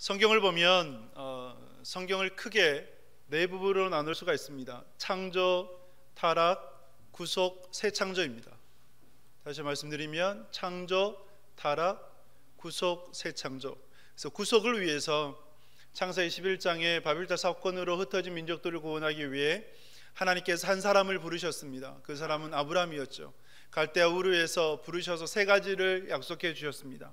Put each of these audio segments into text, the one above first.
성경을 보면 성경을 크게 네 부분으로 나눌 수가 있습니다. 창조, 타락, 구속, 새 창조입니다. 다시 말씀드리면 창조, 타락, 구속, 새 창조. 그래서 구속을 위해서 창세기 11장에 바빌탑 사건으로 흩어진 민족들을 구원하기 위해 하나님께서 한 사람을 부르셨습니다. 그 사람은 아브라함이었죠. 갈대아 우르에서 부르셔서 세 가지를 약속해 주셨습니다.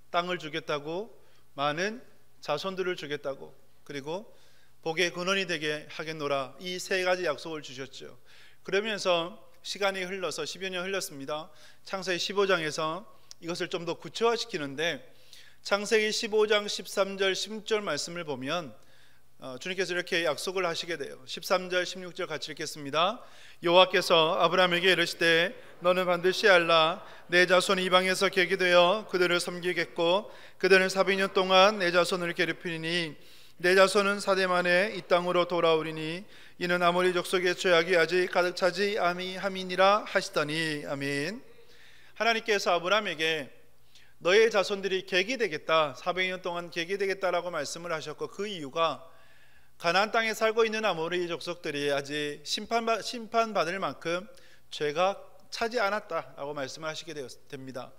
땅을 주겠다고, 많은 자손들을 주겠다고, 그리고 복의 근원이 되게 하겠노라. 이 세 가지 약속을 주셨죠. 그러면서 시간이 흘러서 10여 년 흘렀습니다. 창세기 15장에서 이것을 좀 더 구체화시키는데, 창세기 15장 13절 16절 말씀을 보면 주님께서 이렇게 약속을 하시게 돼요. 13절 16절 같이 읽겠습니다. 여호와께서 아브라함에게 이르시되 너는 반드시 알라. 내 자손이 이방에서 객이 되어 그들을 섬기겠고 그들은 400년 동안 내 자손을 괴롭히니 내 자손은 4대 만에 이 땅으로 돌아오리니 이는 아모리 족속의 죄악이 아직 가득 차지 아미함이니라 하시더니. 아멘. 하나님께서 아브라함에게 너의 자손들이 객이 되겠다, 400년 동안 객이 되겠다라고 말씀을 하셨고, 그 이유가 가나안 땅에 살고 있는 아모리 족속들이 아직 심판받을 만큼 죄가 차지 않았다라고 말씀을 하시게 됩니다.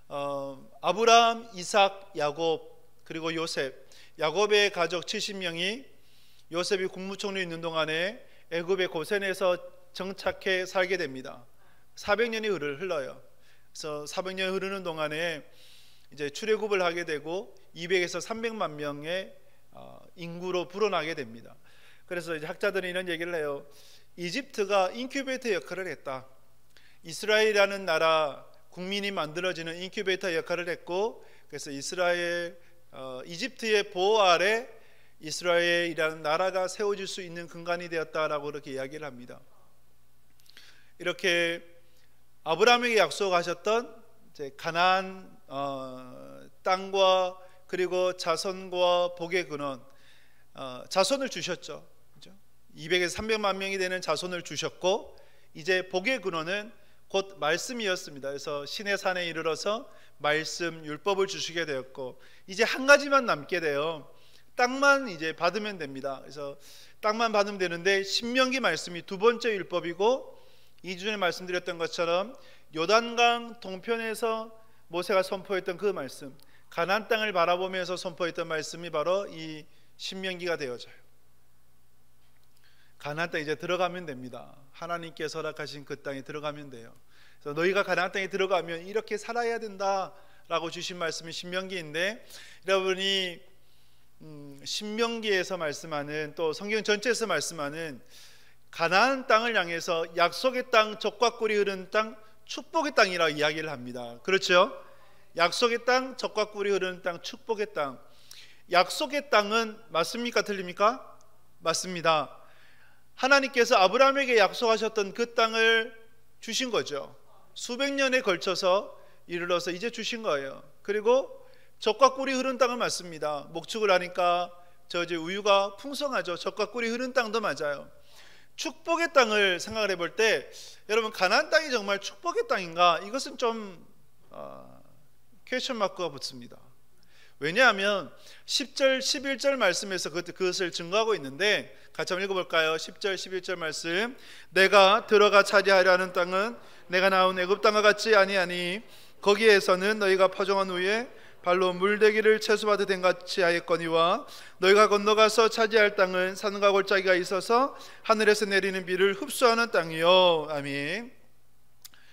아브라함, 이삭, 야곱, 그리고 요셉, 야곱의 가족 70명이 요셉이 국무총리 있는 동안에 애굽의 고센에서 정착해 살게 됩니다. 400년이 흘러요. 그래서 400년이 흐르는 동안에 이제 출애굽을 하게 되고 200에서 300만 명의 인구로 불어나게 됩니다. 그래서 이제 학자들이 이런 얘기를 해요. 이집트가 인큐베이터 역할을 했다. 이스라엘이라는 나라 국민이 만들어지는 인큐베이터 역할을 했고, 그래서 이집트의 보호 아래 이스라엘이라는 나라가 세워질 수 있는 근간이 되었다라고 그렇게 이야기를 합니다. 이렇게 아브라함에게 약속하셨던 가나안 땅과 그리고 자손과 복의 근원, 자손을 주셨죠. 200에서 300만 명이 되는 자손을 주셨고, 이제 복의 근원은 곧 말씀이었습니다. 그래서 신의 산에 이르러서 말씀, 율법을 주시게 되었고, 이제 한 가지만 남게 돼요. 땅만 이제 받으면 됩니다. 그래서 땅만 받으면 되는데, 신명기 말씀이 두 번째 율법이고, 2주에 말씀드렸던 것처럼 요단강 동편에서 모세가 선포했던 그 말씀, 가나안 땅을 바라보면서 선포했던 말씀이 바로 이 신명기가 되어져요. 가나안 땅에 이제 들어가면 됩니다. 하나님께서 허락하신 그 땅에 들어가면 돼요. 그래서 너희가 가나안 땅에 들어가면 이렇게 살아야 된다라고 주신 말씀이 신명기인데, 여러분이 신명기에서 말씀하는, 또 성경 전체에서 말씀하는 가나안 땅을 향해서 약속의 땅, 젖과 꿀이 흐르는 땅, 축복의 땅이라고 이야기를 합니다. 그렇죠? 약속의 땅, 젖과 꿀이 흐르는 땅, 축복의 땅. 약속의 땅은 맞습니까? 틀립니까? 맞습니다. 하나님께서 아브라함에게 약속하셨던 그 땅을 주신 거죠. 수백 년에 걸쳐서 이르러서 이제 주신 거예요. 그리고 젖과 꿀이 흐르는 땅은 맞습니다. 목축을 하니까 이제 우유가 풍성하죠. 젖과 꿀이 흐르는 땅도 맞아요. 축복의 땅을 생각을 해볼 때, 여러분, 가나안 땅이 정말 축복의 땅인가? 이것은 좀 퀘스천 마크가 붙습니다. 왜냐하면 10절 11절 말씀에서 그것을 증거하고 있는데, 같이 한번 읽어볼까요? 10절 11절 말씀. 내가 들어가 차지하려 하는 땅은 내가 나온 애굽 땅과 같지 아니하니 거기에서는 너희가 파종한 후에 발로 물대기를 채소밭에 된 같이 하였거니와 너희가 건너가서 차지할 땅은 산과 골짜기가 있어서 하늘에서 내리는 비를 흡수하는 땅이요. 아멘.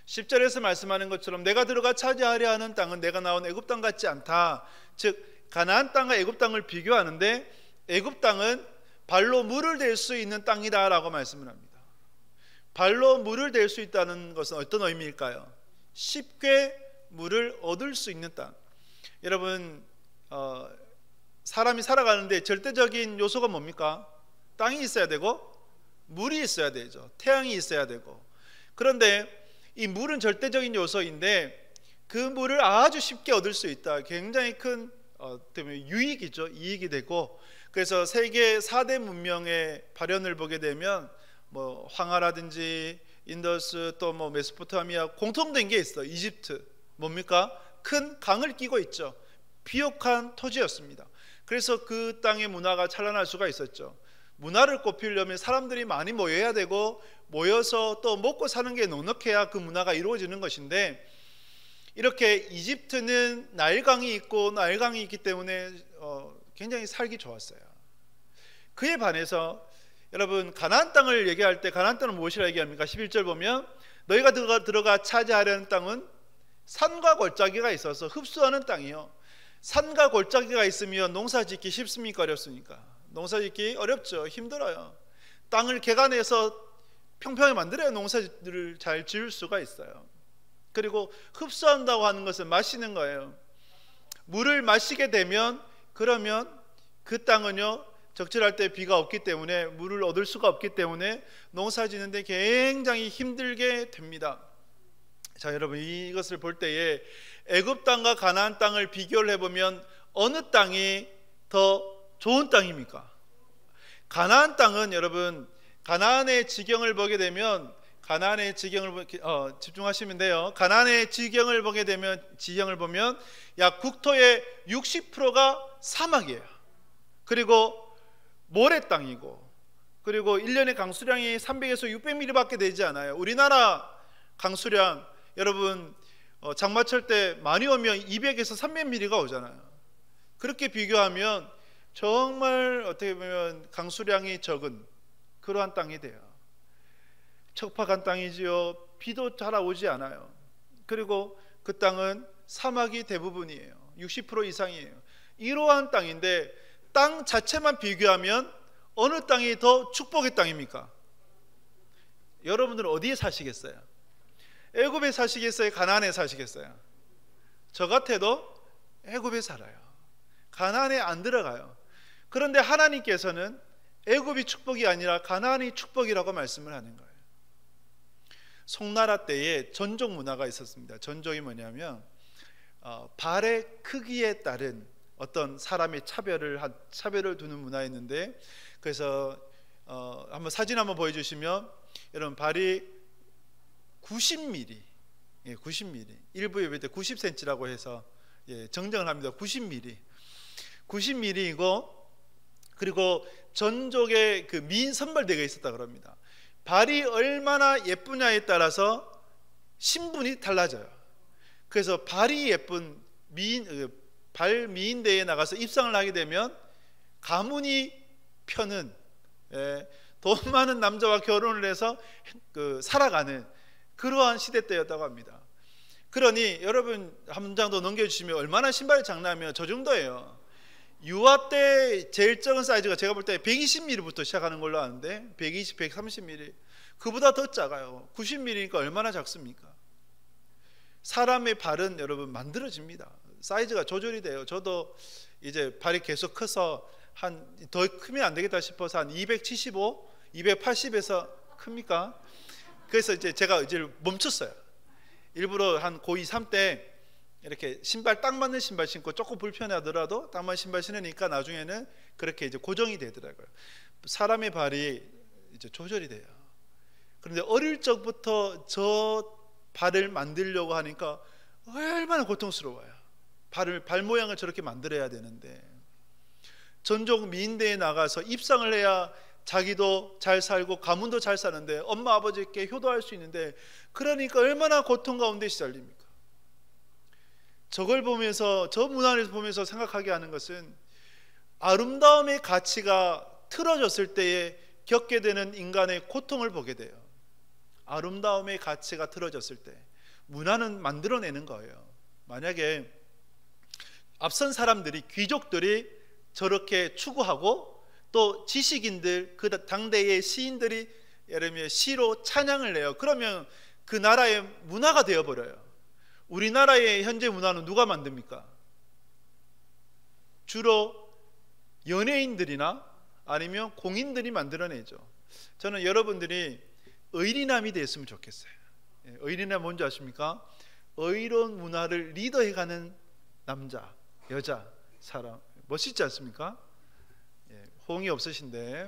10절에서 말씀하는 것처럼 내가 들어가 차지하려 하는 땅은 내가 나온 애굽 땅 같지 않다. 즉 가나안 땅과 애굽 땅을 비교하는데, 애굽 땅은 발로 물을 댈 수 있는 땅이다라고 말씀을 합니다. 발로 물을 댈 수 있다는 것은 어떤 의미일까요? 쉽게 물을 얻을 수 있는 땅. 여러분, 사람이 살아가는데 절대적인 요소가 뭡니까? 땅이 있어야 되고 물이 있어야 되죠. 태양이 있어야 되고. 그런데 이 물은 절대적인 요소인데 그 물을 아주 쉽게 얻을 수 있다. 굉장히 큰 유익이죠. 이익이 되고, 그래서 세계 4대 문명의 발현을 보게 되면 뭐 황하라든지 인더스, 또 뭐 메소포타미아, 공통된 게 있어. 이집트 뭡니까? 큰 강을 끼고 있죠. 비옥한 토지였습니다. 그래서 그 땅의 문화가 찬란할 수가 있었죠. 문화를 꽃피우려면 사람들이 많이 모여야 되고, 모여서 또 먹고 사는 게 넉넉해야 그 문화가 이루어지는 것인데, 이렇게 이집트는 나일강이 있고 나일강이 있기 때문에 굉장히 살기 좋았어요. 그에 반해서 여러분, 가나안 땅을 얘기할 때 가나안 땅은 무엇이라 얘기합니까? 11절 보면 너희가 들어가 차지하려는 땅은 산과 골짜기가 있어서 흡수하는 땅이요. 산과 골짜기가 있으면 농사짓기 쉽습니까? 어렵습니까? 농사짓기 어렵죠. 힘들어요. 땅을 개간해서 평평히 만들어야 농사를 잘 지을 수가 있어요. 그리고 흡수한다고 하는 것은 마시는 거예요. 물을 마시게 되면, 그러면 그 땅은요, 적절할 때 비가 없기 때문에, 물을 얻을 수가 없기 때문에 농사 짓는데 굉장히 힘들게 됩니다. 자, 여러분, 이것을 볼 때에 애굽 땅과 가나안 땅을 비교를 해보면 어느 땅이 더 좋은 땅입니까? 가나안 땅은, 여러분, 가나안의 지경을 보게 되면, 가나안의 지경을 집중하시면 돼요. 가나안의 지경을 보게 되면, 지형을 보면 약 국토의 60%가 사막이에요. 그리고 모래 땅이고, 그리고 1년의 강수량이 300에서 600mm밖에 되지 않아요. 우리나라 강수량, 여러분, 장마철 때 많이 오면 200에서 300mm가 오잖아요. 그렇게 비교하면 정말 어떻게 보면 강수량이 적은 그러한 땅이 돼요. 척박한 땅이지요. 비도 잘 오지 않아요. 그리고 그 땅은 사막이 대부분이에요. 60% 이상이에요. 이러한 땅인데, 땅 자체만 비교하면 어느 땅이 더 축복의 땅입니까? 여러분들은 어디에 사시겠어요? 애굽에 사시겠어요? 가나안에 사시겠어요? 저 같아도 애굽에 살아요. 가나안에 안 들어가요. 그런데 하나님께서는 애굽이 축복이 아니라 가나안이 축복이라고 말씀을 하는 거예요. 송나라 때에 전족 문화가 있었습니다. 전족이 뭐냐면 발의 크기에 따른 어떤 사람의 차별을 두는 문화였는데, 그래서 한번 사진 한번 보여주시면, 여러분, 발이 90mm, 90mm, 일부에 볼 때 90cm라고 해서 정정을 합니다. 90mm이고, 그리고 전족의 그 미인 선발대가 있었다 그럽니다. 발이 얼마나 예쁘냐에 따라서 신분이 달라져요. 그래서 발이 예쁜 발 미인대에 나가서 입상을 하게 되면 가문이 펴는, 돈 많은 남자와 결혼을 해서 살아가는 그러한 시대 때였다고 합니다. 그러니 여러분, 한 문장 더 넘겨주시면 얼마나 신발이 작냐면 저 정도예요. 유아 때 제일 적은 사이즈가 제가 볼 때 120mm부터 시작하는 걸로 아는데, 120, 130mm, 그보다 더 작아요. 90mm니까 얼마나 작습니까? 사람의 발은 여러분 만들어집니다. 사이즈가 조절이 돼요. 저도 이제 발이 계속 커서 더 크면 안 되겠다 싶어서 한 275, 280에서 큽니까? 그래서 이제 제가 이제 멈췄어요. 일부러 한 고2, 3 때 이렇게 신발 딱 맞는 신발 신고, 조금 불편하더라도 딱 맞는 신발 신으니까 나중에는 그렇게 이제 고정이 되더라고요. 사람의 발이 이제 조절이 돼요. 그런데 어릴 적부터 저 발을 만들려고 하니까 얼마나 고통스러워요. 발 모양을 저렇게 만들어야 되는데, 전족 미인대에 나가서 입상을 해야 자기도 잘 살고 가문도 잘 사는데, 엄마 아버지께 효도할 수 있는데, 그러니까 얼마나 고통 가운데 시달립니까? 저걸 보면서, 저 문화를 보면서 생각하게 하는 것은, 아름다움의 가치가 틀어졌을 때에 겪게 되는 인간의 고통을 보게 돼요. 아름다움의 가치가 틀어졌을 때 문화는 만들어내는 거예요. 만약에 앞선 사람들이, 귀족들이 저렇게 추구하고, 또 지식인들, 그 당대의 시인들이 예를 들면 시로 찬양을 해요. 그러면 그 나라의 문화가 되어버려요. 우리나라의 현재 문화는 누가 만듭니까? 주로 연예인들이나 아니면 공인들이 만들어내죠. 저는 여러분들이 의리남이 됐으면 좋겠어요. 의리남 뭔지 아십니까? 의로운 문화를 리더해가는 남자, 여자, 사람, 멋있지 않습니까? 호응이 없으신데,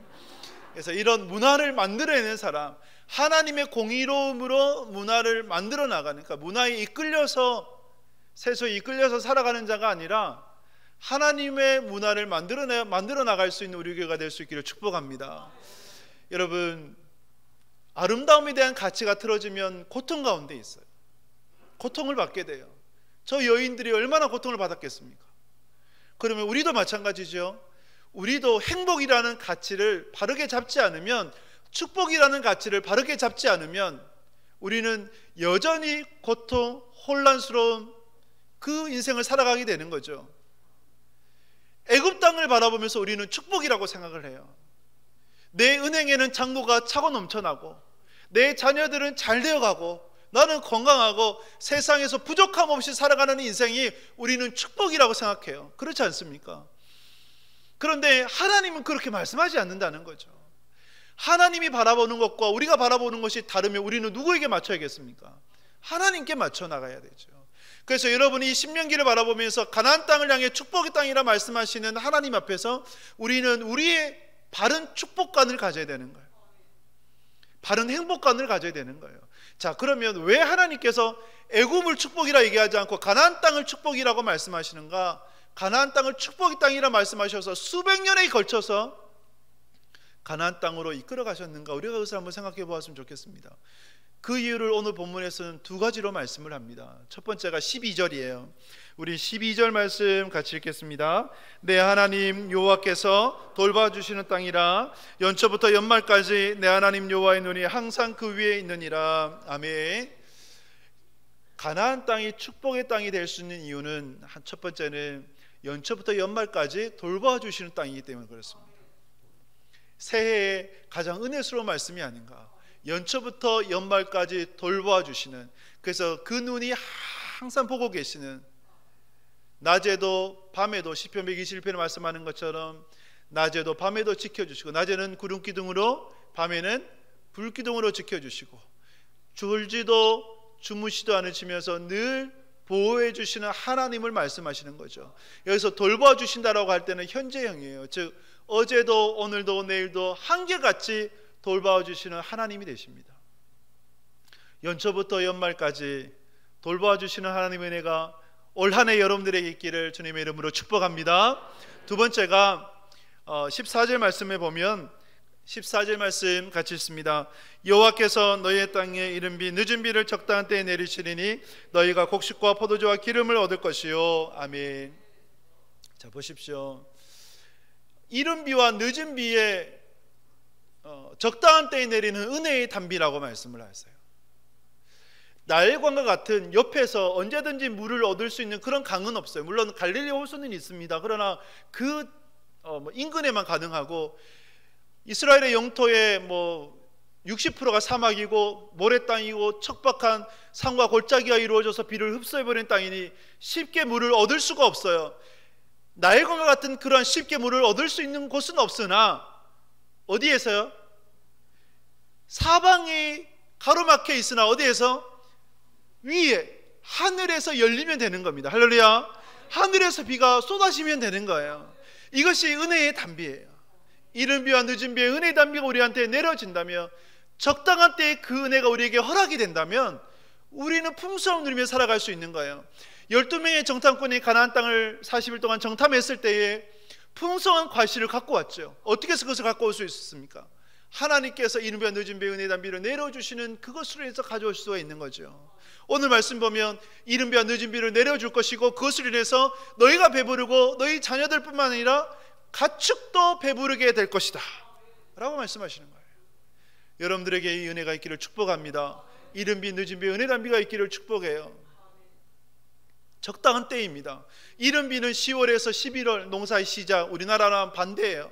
그래서 이런 문화를 만들어내는 사람, 하나님의 공의로움으로 문화를 만들어 나가는, 그러니까 문화에 이끌려서, 세속에 이끌려서 살아가는 자가 아니라 하나님의 문화를 만들어 나갈 수 있는 우리 교회가 될 수 있기를 축복합니다. 여러분, 아름다움에 대한 가치가 틀어지면 고통 가운데 있어요. 고통을 받게 돼요. 저 여인들이 얼마나 고통을 받았겠습니까? 그러면 우리도 마찬가지죠. 우리도 행복이라는 가치를 바르게 잡지 않으면, 축복이라는 가치를 바르게 잡지 않으면 우리는 여전히 고통, 혼란스러운 그 인생을 살아가게 되는 거죠. 애굽 땅을 바라보면서 우리는 축복이라고 생각을 해요. 내 은행에는 잔고가 차고 넘쳐나고, 내 자녀들은 잘 되어가고, 나는 건강하고 세상에서 부족함 없이 살아가는 인생이 우리는 축복이라고 생각해요. 그렇지 않습니까? 그런데 하나님은 그렇게 말씀하지 않는다는 거죠. 하나님이 바라보는 것과 우리가 바라보는 것이 다르면 우리는 누구에게 맞춰야겠습니까? 하나님께 맞춰 나가야 되죠. 그래서 여러분이 신명기를 바라보면서 가나안 땅을 향해 축복의 땅이라 말씀하시는 하나님 앞에서 우리는 우리의 바른 축복관을 가져야 되는 거예요. 바른 행복관을 가져야 되는 거예요. 자, 그러면 왜 하나님께서 애굽을 축복이라 얘기하지 않고 가나안 땅을 축복이라고 말씀하시는가? 가나안 땅을 축복의 땅이라 말씀하셔서 수백 년에 걸쳐서 가나안 땅으로 이끌어 가셨는가? 우리가 그것을 한번 생각해 보았으면 좋겠습니다. 그 이유를 오늘 본문에서는 두 가지로 말씀을 합니다. 첫 번째가 12절이에요. 우리 12절 말씀 같이 읽겠습니다. 내 하나님 여호와께서 돌봐주시는 땅이라 연초부터 연말까지 내 하나님 여호와의 눈이 항상 그 위에 있느니라. 아멘. 가나안 땅이 축복의 땅이 될 수 있는 이유는 첫 번째는 연초부터 연말까지 돌봐주시는 땅이기 때문에 그렇습니다. 새해의 가장 은혜스러운 말씀이 아닌가. 연초부터 연말까지 돌봐주시는, 그래서 그 눈이 항상 보고 계시는, 낮에도 밤에도 시편 121편에 말씀하는 것처럼 낮에도 밤에도 지켜주시고, 낮에는 구름기둥으로 밤에는 불기둥으로 지켜주시고, 졸지도 주무시도 않으시면서 늘 보호해 주시는 하나님을 말씀하시는 거죠. 여기서 돌봐주신다라고 할 때는 현재형이에요. 즉 어제도 오늘도 내일도 한결같이 돌봐주시는 하나님이 되십니다. 연초부터 연말까지 돌봐주시는 하나님의 은혜가 올 한 해 여러분들에게 있기를 주님의 이름으로 축복합니다. 두 번째가 14절 말씀에 보면 14절 말씀 같이 읽습니다. 여호와께서 너희의 땅에 이른 비 늦은 비를 적당한 때에 내리시리니 너희가 곡식과 포도주와 기름을 얻을 것이요. 아멘. 자, 보십시오. 이른 비와 늦은 비에 적당한 때에 내리는 은혜의 단비라고 말씀을 하세요. 나일강과 같은 옆에서 언제든지 물을 얻을 수 있는 그런 강은 없어요. 물론 갈릴리 호수는 있습니다. 그러나 그 인근에만 가능하고, 이스라엘의 영토의 60%가 사막이고 모래 땅이고 척박한 산과 골짜기가 이루어져서 비를 흡수해버린 땅이니 쉽게 물을 얻을 수가 없어요. 나일강과 같은 그러한 쉽게 물을 얻을 수 있는 곳은 없으나 어디에서요? 사방이 가로막혀 있으나 어디에서? 위에 하늘에서 열리면 되는 겁니다. 할렐루야. 하늘에서 비가 쏟아지면 되는 거예요. 이것이 은혜의 단비예요. 이른 비와 늦은 비의 은혜의 단비가 우리한테 내려진다면, 적당한 때에 그 은혜가 우리에게 허락이 된다면 우리는 풍성을 누리며 살아갈 수 있는 거예요. 12명의 정탐꾼이 가나안 땅을 40일 동안 정탐했을 때에 풍성한 과실을 갖고 왔죠. 어떻게 해서 그것을 갖고 올 수 있었습니까? 하나님께서 이른 비와 늦은 비의 은혜의 단비를 내려주시는 그것으로 해서 가져올 수가 있는 거죠. 오늘 말씀 보면 이른 비와 늦은 비를 내려줄 것이고, 그것을 인해서 너희가 배부르고 너희 자녀들뿐만 아니라 가축도 배부르게 될 것이다 라고 말씀하시는 거예요. 여러분들에게 이 은혜가 있기를 축복합니다. 이른 비 늦은 비 은혜 단비가 있기를 축복해요. 적당한 때입니다. 이른 비는 10월에서 11월 농사의 시작, 우리나라랑 반대예요.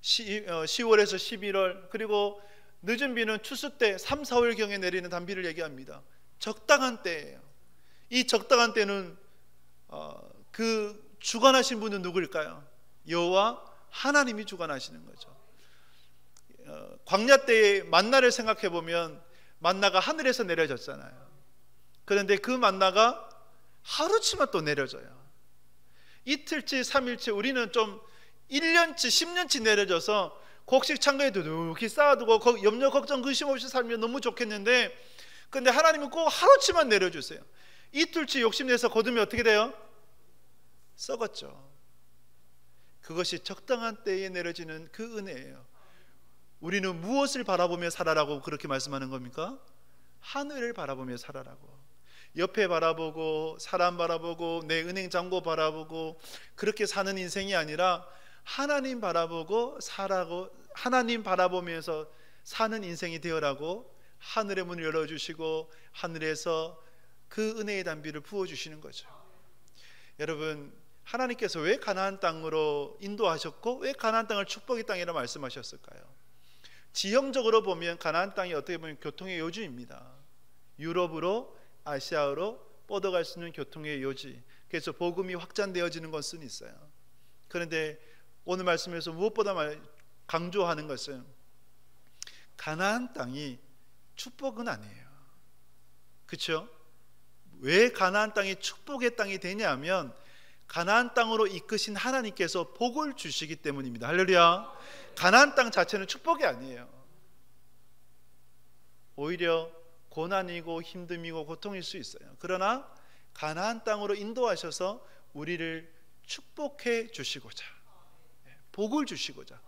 10월에서 11월, 그리고 늦은 비는 추수 때 3, 4월경에 내리는 단비를 얘기합니다. 적당한 때예요. 이 적당한 때는 그 주관하신 분은 누구일까요? 여호와 하나님이 주관하시는 거죠. 광야 때의 만나를 생각해 보면 만나가 하늘에서 내려졌잖아요. 그런데 그 만나가 하루치만 또 내려져요. 이틀치 3일치, 우리는 좀 1년치 10년치 내려져서 곡식 창고에 두둑히 쌓아두고 염려 걱정 근심 없이 살면 너무 좋겠는데, 근데 하나님은 꼭 하루치만 내려주세요. 이틀치 욕심내서 거두면 어떻게 돼요? 썩었죠. 그것이 적당한 때에 내려지는 그 은혜예요. 우리는 무엇을 바라보며 살아라고 그렇게 말씀하는 겁니까? 하늘을 바라보며 살아라고. 옆에 바라보고 사람 바라보고 내 은행 잔고 바라보고 그렇게 사는 인생이 아니라 하나님 바라보고 살아고, 하나님 바라보면서 사는 인생이 되어라고 하늘의 문을 열어주시고 하늘에서 그 은혜의 단비를 부어주시는 거죠. 여러분, 하나님께서 왜 가나안 땅으로 인도하셨고 왜 가나안 땅을 축복의 땅이라 말씀하셨을까요? 지형적으로 보면 가나안 땅이 어떻게 보면 교통의 요지입니다. 유럽으로 아시아로 뻗어갈 수 있는 교통의 요지. 그래서 복음이 확장되어지는 것은 있어요. 그런데 오늘 말씀에서 무엇보다 강조하는 것은 가나안 땅이 축복은 아니에요. 그렇죠? 왜 가나안 땅이 축복의 땅이 되냐면 가나안 땅으로 이끄신 하나님께서 복을 주시기 때문입니다. 할렐루야. 가나안 땅 자체는 축복이 아니에요. 오히려 고난이고 힘듦이고 고통일 수 있어요. 그러나 가나안 땅으로 인도하셔서 우리를 축복해 주시고자, 복을 주시고자,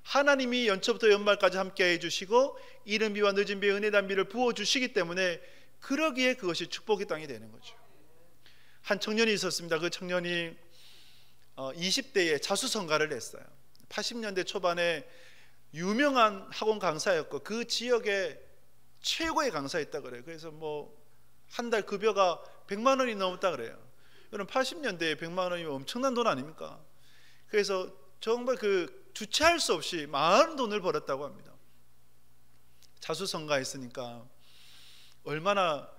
하나님이 연초부터 연말까지 함께해 주시고 이른 비와 늦은 비의 은혜 단비를 부어 주시기 때문에 그러기에 그것이 축복의 땅이 되는 거죠. 한 청년이 있었습니다. 그 청년이 20대에 자수성가를 했어요. 80년대 초반에 유명한 학원 강사였고 그 지역에 최고의 강사였다 그래요. 그래서 뭐 한 달 급여가 100만 원이 넘었다 그래요. 여러분 80년대에 100만 원이면 엄청난 돈 아닙니까? 그래서 정말 그 주체할 수 없이 많은 돈을 벌었다고 합니다. 자수성가했으니까 얼마나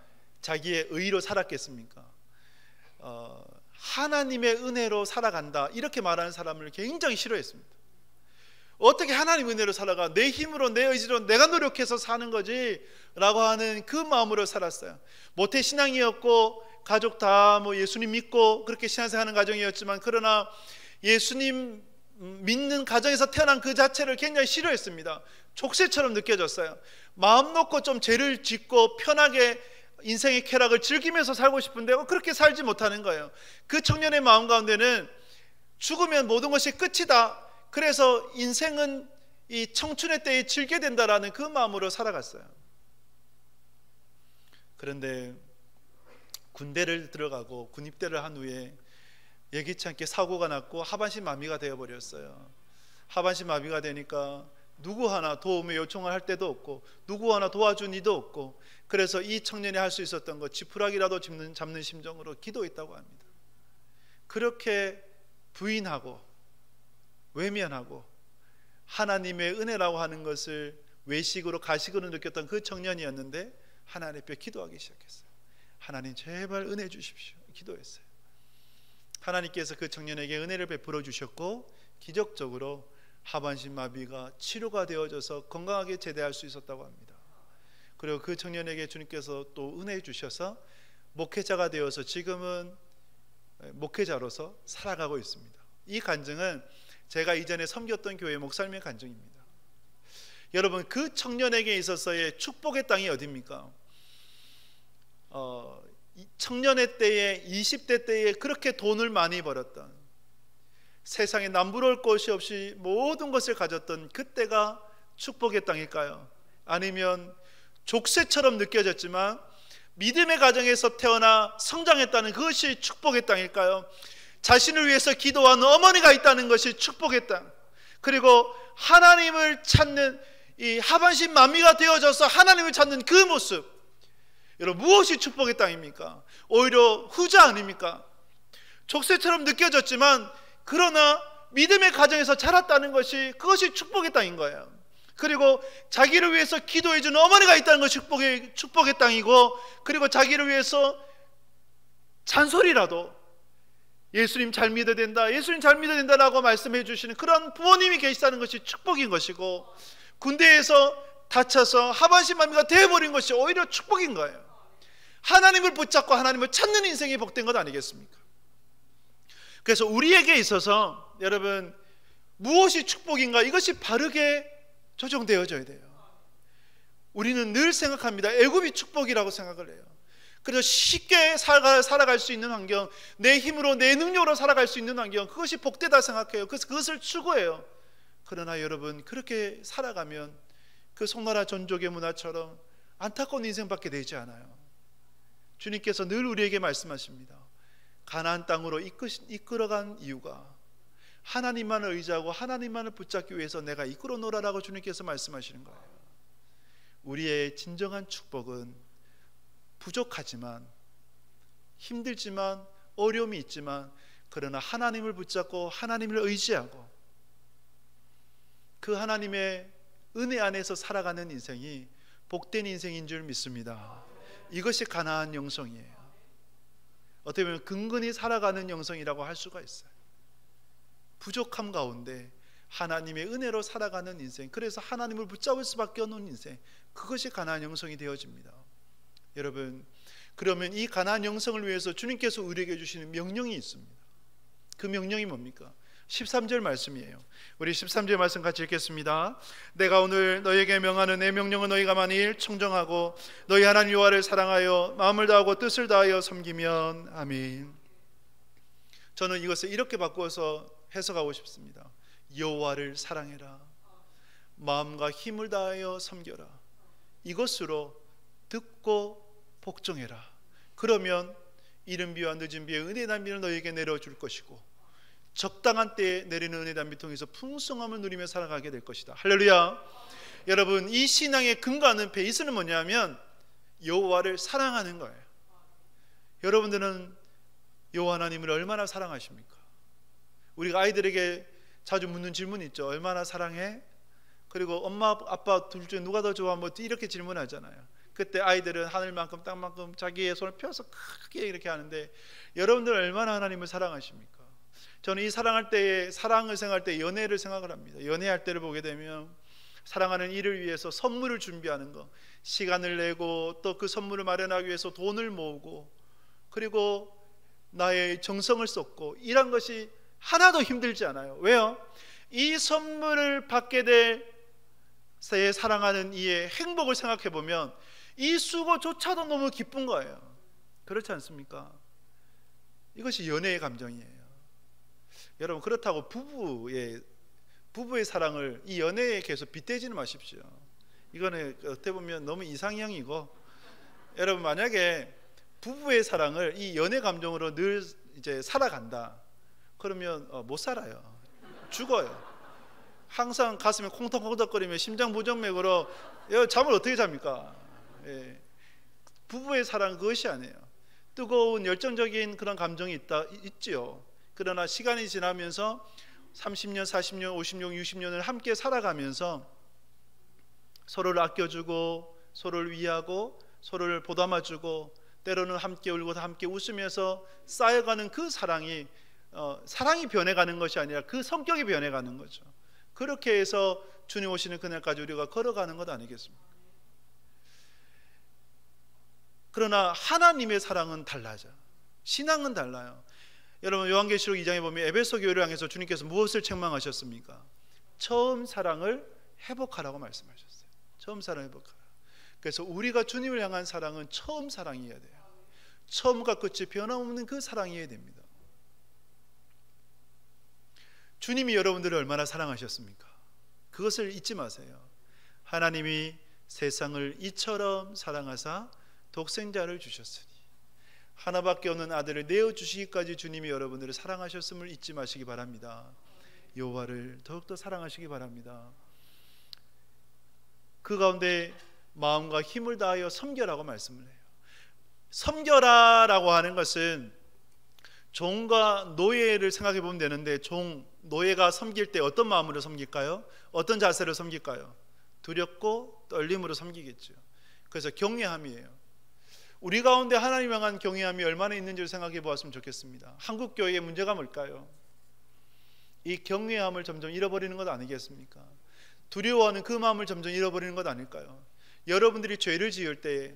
자기의 의로 살았겠습니까? 하나님의 은혜로 살아간다 이렇게 말하는 사람을 굉장히 싫어했습니다. 어떻게 하나님 은혜로 살아가? 내 힘으로 내 의지로 내가 노력해서 사는 거지 라고 하는 그 마음으로 살았어요. 모태신앙이었고 가족 다 뭐 예수님 믿고 그렇게 신앙생활하는 가정이었지만 그러나 예수님 믿는 가정에서 태어난 그 자체를 굉장히 싫어했습니다. 족쇄처럼 느껴졌어요. 마음 놓고 좀 죄를 짓고 편하게 인생의 쾌락을 즐기면서 살고 싶은데 그렇게 살지 못하는 거예요. 그 청년의 마음 가운데는 죽으면 모든 것이 끝이다. 그래서 인생은 이 청춘의 때에 즐겨야 된다라는 그 마음으로 살아갔어요. 그런데 군대를 들어가고 군입대를 한 후에 예기치 않게 사고가 났고 하반신 마비가 되어버렸어요. 하반신 마비가 되니까 누구 하나 도움을 요청을 할 때도 없고 누구 하나 도와준 이도 없고 그래서 이 청년이 할 수 있었던 거 지푸라기라도 잡는 심정으로 기도했다고 합니다. 그렇게 부인하고 외면하고 하나님의 은혜라고 하는 것을 외식으로 가식으로 느꼈던 그 청년이었는데 하나님 앞에 기도하기 시작했어요. 하나님 제발 은혜 주십시오. 기도했어요. 하나님께서 그 청년에게 은혜를 베풀어 주셨고 기적적으로 하반신 마비가 치료가 되어져서 건강하게 제대할 수 있었다고 합니다. 그리고 그 청년에게 주님께서 또 은혜 주셔서 목회자가 되어서 지금은 목회자로서 살아가고 있습니다. 이 간증은 제가 이전에 섬겼던 교회 목사님의 간증입니다. 여러분 그 청년에게 있어서의 축복의 땅이 어디입니까? 청년의 때에 20대 때에 그렇게 돈을 많이 벌었던 세상에 남부러울 것이 없이 모든 것을 가졌던 그때가 축복의 땅일까요? 아니면 족쇄처럼 느껴졌지만 믿음의 가정에서 태어나 성장했다는 그것이 축복의 땅일까요? 자신을 위해서 기도하는 어머니가 있다는 것이 축복의 땅, 그리고 하나님을 찾는 이 하반신 마미가 되어져서 하나님을 찾는 그 모습, 여러분 무엇이 축복의 땅입니까? 오히려 후자 아닙니까? 족쇄처럼 느껴졌지만 그러나 믿음의 가정에서 자랐다는 것이 그것이 축복의 땅인 거예요. 그리고 자기를 위해서 기도해주는 어머니가 있다는 것이 축복의 땅이고, 그리고 자기를 위해서 잔소리라도 예수님 잘 믿어야 된다, 예수님 잘 믿어야 된다라고 말씀해 주시는 그런 부모님이 계시다는 것이 축복인 것이고, 군대에서 다쳐서 하반신 마비가 되어버린 것이 오히려 축복인 거예요. 하나님을 붙잡고 하나님을 찾는 인생이 복된 것 아니겠습니까? 그래서 우리에게 있어서 여러분 무엇이 축복인가, 이것이 바르게 조정되어져야 돼요. 우리는 늘 생각합니다. 애굽이 축복이라고 생각을 해요. 그래서 쉽게 살아갈 수 있는 환경, 내 힘으로 내 능력으로 살아갈 수 있는 환경, 그것이 복되다 생각해요. 그래서 그것을 추구해요. 그러나 여러분, 그렇게 살아가면 그 송나라 전족의 문화처럼 안타까운 인생밖에 되지 않아요. 주님께서 늘 우리에게 말씀하십니다. 가나안 땅으로 이끌어간 이유가 하나님만을 의지하고 하나님만을 붙잡기 위해서 내가 이끌어 놓으라고 주님께서 말씀하시는 거예요. 우리의 진정한 축복은 부족하지만, 힘들지만, 어려움이 있지만, 그러나 하나님을 붙잡고 하나님을 의지하고 그 하나님의 은혜 안에서 살아가는 인생이 복된 인생인 줄 믿습니다. 이것이 가나안 영성이에요. 어떻게 보면 근근히 살아가는 영성이라고 할 수가 있어요. 부족함 가운데 하나님의 은혜로 살아가는 인생, 그래서 하나님을 붙잡을 수밖에 없는 인생, 그것이 가나안 영성이 되어집니다. 여러분, 그러면 이 가나안 영성을 위해서 주님께서 우리에게 주시는 명령이 있습니다. 그 명령이 뭡니까? 13절 말씀이에요. 우리 13절 말씀 같이 읽겠습니다. 내가 오늘 너희에게 명하는 내 명령은 너희가 만일 청정하고 너희 하나님 여호와를 사랑하여 마음을 다하고 뜻을 다하여 섬기면. 아멘. 저는 이것을 이렇게 바꾸어서 해석하고 싶습니다. 여호와를 사랑해라, 마음과 힘을 다하여 섬겨라, 이것으로 듣고 복종해라. 그러면 이른 비와 늦은 비에 은혜 단비를 너희에게 내려줄 것이고 적당한 때에 내리는 은혜 단비 통해서 풍성함을 누리며 살아가게 될 것이다. 할렐루야. 여러분, 이 신앙의 근거하는 베이스는 뭐냐면 여호와를 사랑하는 거예요. 여러분들은 여호와 하나님을 얼마나 사랑하십니까? 우리가 아이들에게 자주 묻는 질문이 있죠. 얼마나 사랑해? 그리고 엄마 아빠 둘 중에 누가 더 좋아? 뭐 이렇게 질문하잖아요. 그때 아이들은 하늘만큼 땅만큼 자기의 손을 펴서 크게 이렇게 하는데, 여러분들은 얼마나 하나님을 사랑하십니까? 저는 이 사랑할 때에, 사랑을 생각할 때 연애를 생각을 합니다. 연애할 때를 보게 되면 사랑하는 이를 위해서 선물을 준비하는 거, 시간을 내고 또 그 선물을 마련하기 위해서 돈을 모으고 그리고 나의 정성을 쏟고, 이런 것이 하나도 힘들지 않아요. 왜요? 이 선물을 받게 될 사랑하는 이의 행복을 생각해 보면 이 수고조차도 너무 기쁜 거예요. 그렇지 않습니까? 이것이 연애의 감정이에요. 여러분, 그렇다고 부부의 사랑을 이 연애에 계속 빗대지는 마십시오. 이거는 어떻게 보면 너무 이상형이고, 여러분, 만약에 부부의 사랑을 이 연애 감정으로 늘 이제 살아간다, 그러면 못 살아요. 죽어요. 항상 가슴이 콩닥콩닥거리며 심장 부정맥으로 잠을 어떻게 잡니까? 예. 부부의 사랑은 그것이 아니에요. 뜨거운 열정적인 그런 감정이 있지요. 그러나 시간이 지나면서 30년, 40년, 50년, 60년을 함께 살아가면서 서로를 아껴주고 서로를 위하고 서로를 보담아주고 때로는 함께 울고 함께 웃으면서 쌓여가는 그 사랑이 변해가는 것이 아니라 그 성격이 변해가는 거죠. 그렇게 해서 주님 오시는 그날까지 우리가 걸어가는 것 아니겠습니까? 그러나 하나님의 사랑은 달라져. 신앙은 달라요. 여러분, 요한계시록 2장에 보면 에베소 교회를 향해서 주님께서 무엇을 책망하셨습니까? 처음 사랑을 회복하라고 말씀하셨어요. 처음 사랑을 회복하라. 그래서 우리가 주님을 향한 사랑은 처음 사랑이어야 돼요. 처음과 끝이 변함없는 그 사랑이어야 됩니다. 주님이 여러분들을 얼마나 사랑하셨습니까? 그것을 잊지 마세요. 하나님이 세상을 이처럼 사랑하사 독생자를 주셨으니, 하나밖에 없는 아들을 내어주시기까지 주님이 여러분들을 사랑하셨음을 잊지 마시기 바랍니다. 여호와를 더욱더 사랑하시기 바랍니다. 그 가운데 마음과 힘을 다하여 섬겨라고 말씀을 해요. 섬겨라라고 하는 것은 종과 노예를 생각해 보면 되는데, 노예가 섬길 때 어떤 마음으로 섬길까요? 어떤 자세로 섬길까요? 두렵고 떨림으로 섬기겠죠. 그래서 경외함이에요. 우리 가운데 하나님 향한 경외함이 얼마나 있는지를 생각해 보았으면 좋겠습니다. 한국 교회의 문제가 뭘까요? 이 경외함을 점점 잃어버리는 것 아니겠습니까? 두려워하는 그 마음을 점점 잃어버리는 것 아닐까요? 여러분들이 죄를 지을 때,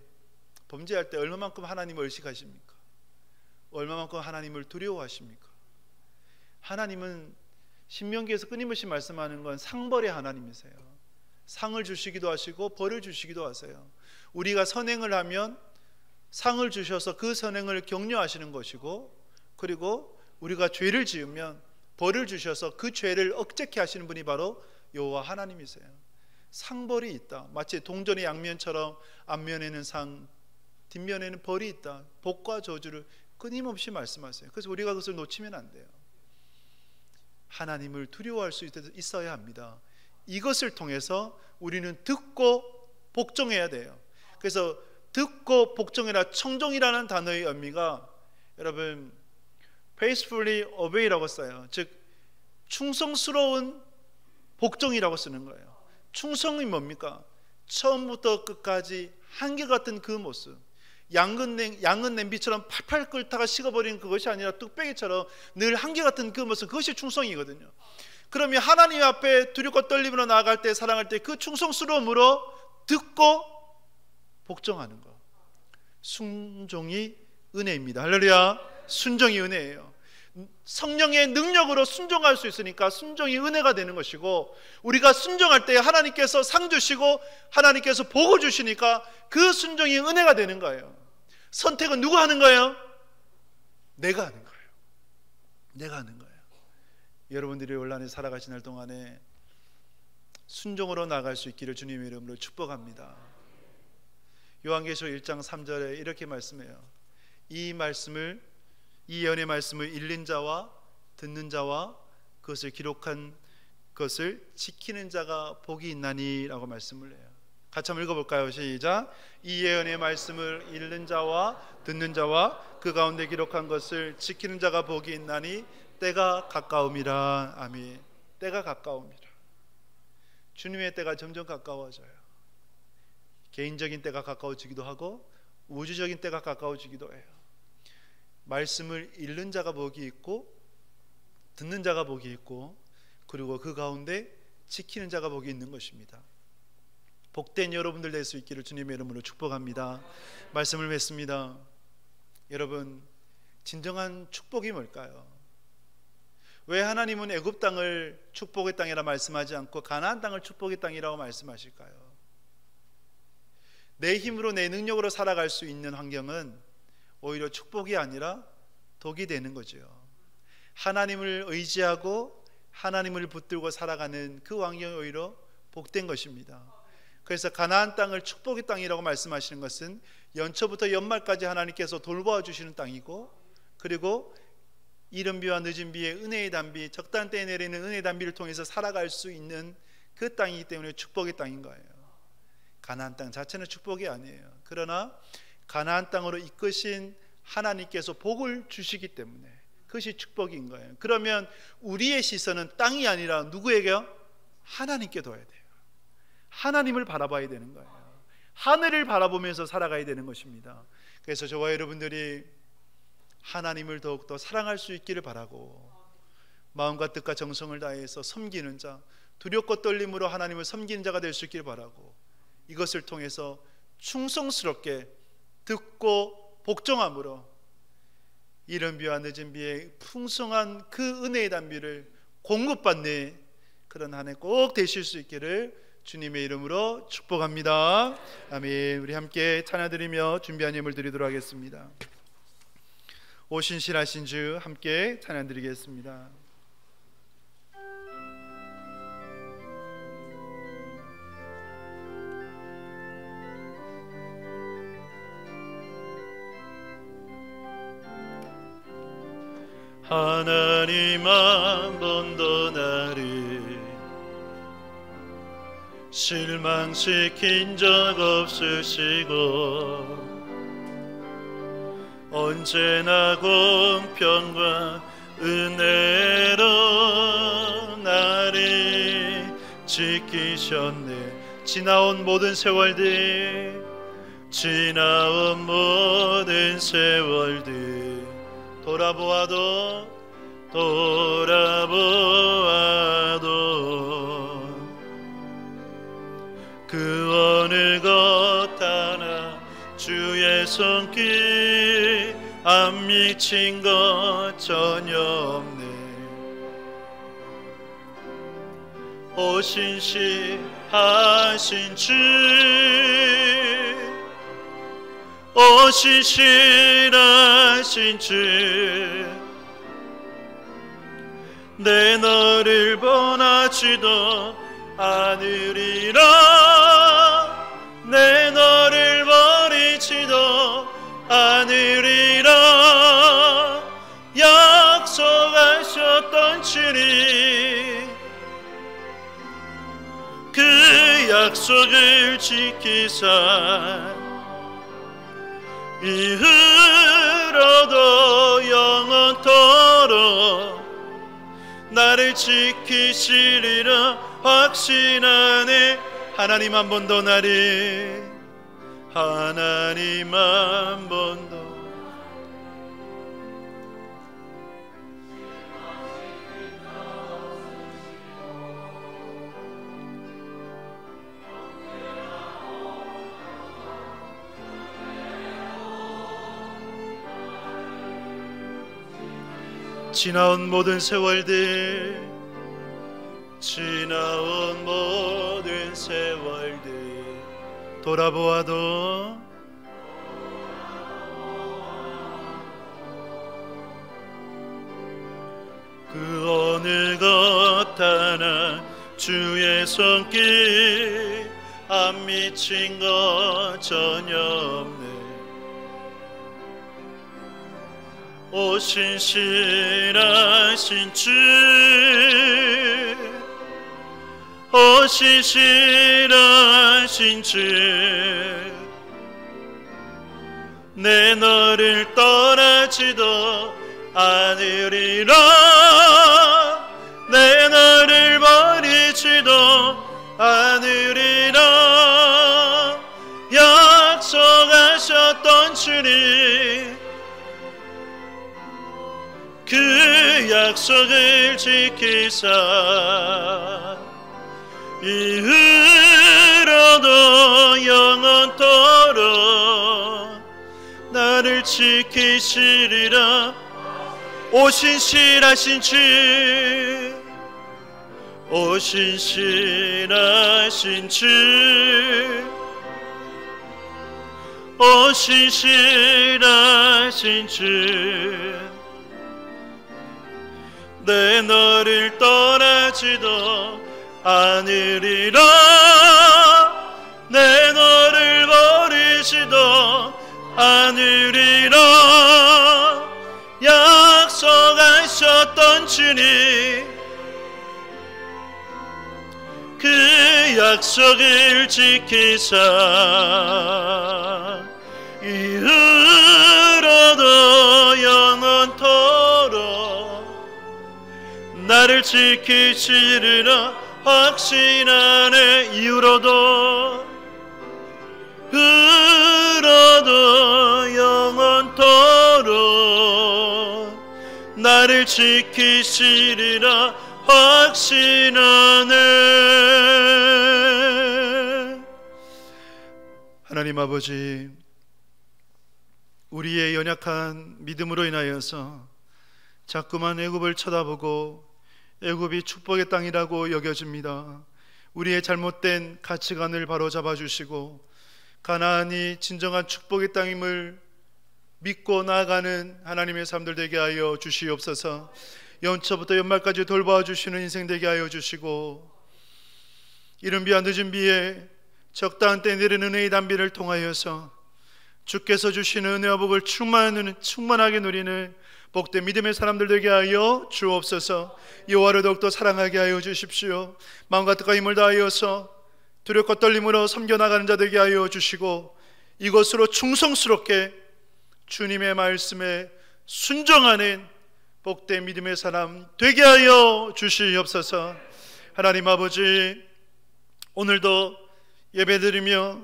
범죄할 때 얼마만큼 하나님을 의식하십니까? 얼마만큼 하나님을 두려워하십니까? 하나님은 신명기에서 끊임없이 말씀하는 건 상벌의 하나님이세요. 상을 주시기도 하시고 벌을 주시기도 하세요. 우리가 선행을 하면 상을 주셔서 그 선행을 격려하시는 것이고, 그리고 우리가 죄를 지으면 벌을 주셔서 그 죄를 억제케 하시는 분이 바로 여호와 하나님이세요. 상벌이 있다. 마치 동전의 양면처럼 앞면에는 상, 뒷면에는 벌이 있다. 복과 저주를 끊임없이 말씀하세요. 그래서 우리가 그것을 놓치면 안 돼요. 하나님을 두려워할 수 있어야 합니다. 이것을 통해서 우리는 듣고 복종해야 돼요. 그래서 듣고 복종해라, 청종이라는 단어의 의미가 여러분 faithfully obey라고 써요. 즉 충성스러운 복종이라고 쓰는 거예요. 충성이 뭡니까? 처음부터 끝까지 한결같은 그 모습. 양은 냄비처럼 팔팔 끓다가 식어버리는 그것이 아니라 뚝배기처럼 늘 한결같은 그 모습, 그것이 충성이거든요. 그러면 하나님 앞에 두렵고 떨림으로 나아갈 때, 사랑할 때 그 충성스러움으로 듣고 복종하는 것, 순종이 은혜입니다. 할렐루야. 순종이 은혜예요. 성령의 능력으로 순종할 수 있으니까 순종이 은혜가 되는 것이고, 우리가 순종할 때 하나님께서 상 주시고 하나님께서 복을 주시니까 그 순종이 은혜가 되는 거예요. 선택은 누가 하는 거예요? 내가 하는 거예요. 내가 하는 거예요. 여러분들이 올한해 살아가시는 동안에 순종으로 나갈 수 있기를 주님의 이름으로 축복합니다. 요한계시록 1장 3절에 이렇게 말씀해요. 이 예언의 말씀을 읽는 자와 듣는 자와 그것을 기록한 것을 지키는 자가 복이 있나니 라고 말씀을 해요. 같이 한번 읽어볼까요? 시작. 이 예언의 말씀을 읽는 자와 듣는 자와 그 가운데 기록한 것을 지키는 자가 복이 있나니 때가 가까움이라. 아멘. 때가 가까움이라. 주님의 때가 점점 가까워져요. 개인적인 때가 가까워지기도 하고 우주적인 때가 가까워지기도 해요. 말씀을 읽는 자가 복이 있고 듣는 자가 복이 있고, 그리고 그 가운데 지키는 자가 복이 있는 것입니다. 복된 여러분들 될 수 있기를 주님의 이름으로 축복합니다. 말씀을 맺습니다. 여러분, 진정한 축복이 뭘까요? 왜 하나님은 애굽 땅을 축복의 땅이라 말씀하지 않고 가나안 땅을 축복의 땅이라고 말씀하실까요? 내 힘으로 내 능력으로 살아갈 수 있는 환경은 오히려 축복이 아니라 독이 되는 거죠. 하나님을 의지하고 하나님을 붙들고 살아가는 그 환경이 오히려 복된 것입니다. 그래서 가나안 땅을 축복의 땅이라고 말씀하시는 것은 연초부터 연말까지 하나님께서 돌보아 주시는 땅이고, 그리고 이른 비와 늦은 비에 은혜의 단비, 적당한 때에 내리는 은혜의 단비를 통해서 살아갈 수 있는 그 땅이기 때문에 축복의 땅인 거예요. 가나안 땅 자체는 축복이 아니에요. 그러나 가나안 땅으로 이끄신 하나님께서 복을 주시기 때문에 그것이 축복인 거예요. 그러면 우리의 시선은 땅이 아니라 누구에게요? 하나님께 둬야 돼요. 하나님을 바라봐야 되는 거예요. 하늘을 바라보면서 살아가야 되는 것입니다. 그래서 저와 여러분들이 하나님을 더욱더 사랑할 수 있기를 바라고, 마음과 뜻과 정성을 다해서 섬기는 자, 두렵고 떨림으로 하나님을 섬기는 자가 될 수 있기를 바라고, 이것을 통해서 충성스럽게 듣고 복종함으로 이른 비와 늦은 비에 풍성한 그 은혜의 단비를 공급받는 그런 한 해 꼭 되실 수 있기를 주님의 이름으로 축복합니다. 아멘. 우리 함께 찬양드리며 준비한 예물 드리도록 하겠습니다. 오신 신하신 주 함께 찬양드리겠습니다. 하나님 한 번도 나를 실망시킨 적 없으시고 언제나 공평과 은혜로 나를 지키셨네. 지나온 모든 세월들 돌아보아도 그 어느 것 하나 주의 손길 안 미친 것 전혀 없네. 오신시하신 주 오신 신하신 주 내 너를 원하지도 않으리라 내 너를 버리지도 않으리라 약속하셨던 주님 그 약속을 지키사 이후로도 영원토록 나를 지키시리라 확신하네 하나님 한 번 더 나를 하나님 한 번 더 지나온 모든 세월들 지나온 모든 세월들 돌아보아도 그 어느 것 하나 주의 손길 안 미친 것 전혀 없네 오신 신하신 주 오신 신하신 주 내 너를 떠나지도 않으리라 내 너를 버리지도 않으리라 약속하셨던 주님 그 약속을 지키사 이후로도 영원토록 나를 지키시리라 오신 신하신 주 오신 신하신 주 오신 신하신 주 내 너를 떠나지도 않으리라 내 너를 버리지도 않으리라 약속하셨던 주님 그 약속을 지키사 이후로도 영원토록 나를 지키시리라 확신하네 이후로도 영원토록 나를 지키시리라 확신하네 하나님 아버지 우리의 연약한 믿음으로 인하여서 자꾸만 애굽을 쳐다보고 애굽이 축복의 땅이라고 여겨집니다. 우리의 잘못된 가치관을 바로잡아 주시고 가나안이 진정한 축복의 땅임을 믿고 나아가는 하나님의 삶들 되게 하여 주시옵소서. 연초부터 연말까지 돌보아 주시는 인생 되게 하여 주시고 이른 비와 늦은 비에 적당한 때 내리는 은혜의 단비를 통하여서 주께서 주시는 은혜와 복을 충만하게 누리는 복된 믿음의 사람들 되게 하여 주옵소서. 여호와를 더욱더 사랑하게 하여 주십시오. 마음과 뜻과 힘을 다하여서 두렵고 떨림으로 섬겨나가는 자 되게 하여 주시고 이것으로 충성스럽게 주님의 말씀에 순종하는 복된 믿음의 사람 되게 하여 주시옵소서. 하나님 아버지 오늘도 예배드리며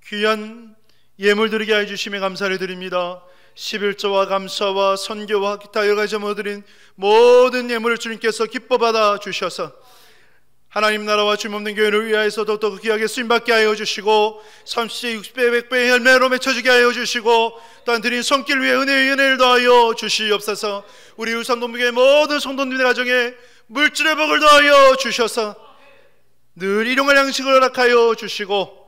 귀한 예물 드리게 하여 주심에 감사를 드립니다. 11조와 감사와 선교와 기타 여러 가지 드린 모든 예물을 주님께서 기뻐 받아 주셔서 하나님 나라와 주님 없는 교회를 위하여서 더욱더 귀하게 쓰임받게 하여 주시고 30배, 60배, 100배의 열매로 맺혀지게 하여 주시고 또한 드린 손길 위에 은혜를 더하여 주시옵소서. 우리 울산동부교회 모든 성도님들 가정에 물질의 복을 더하여 주셔서 늘 일용할 양식을 허락하여 주시고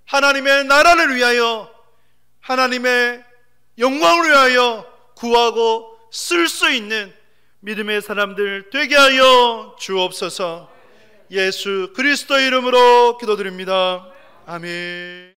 하나님의 나라를 위하여 하나님의 영광을 위하여 구하고 쓸 수 있는 믿음의 사람들 되게 하여 주옵소서. 예수 그리스도의 이름으로 기도드립니다. 아멘.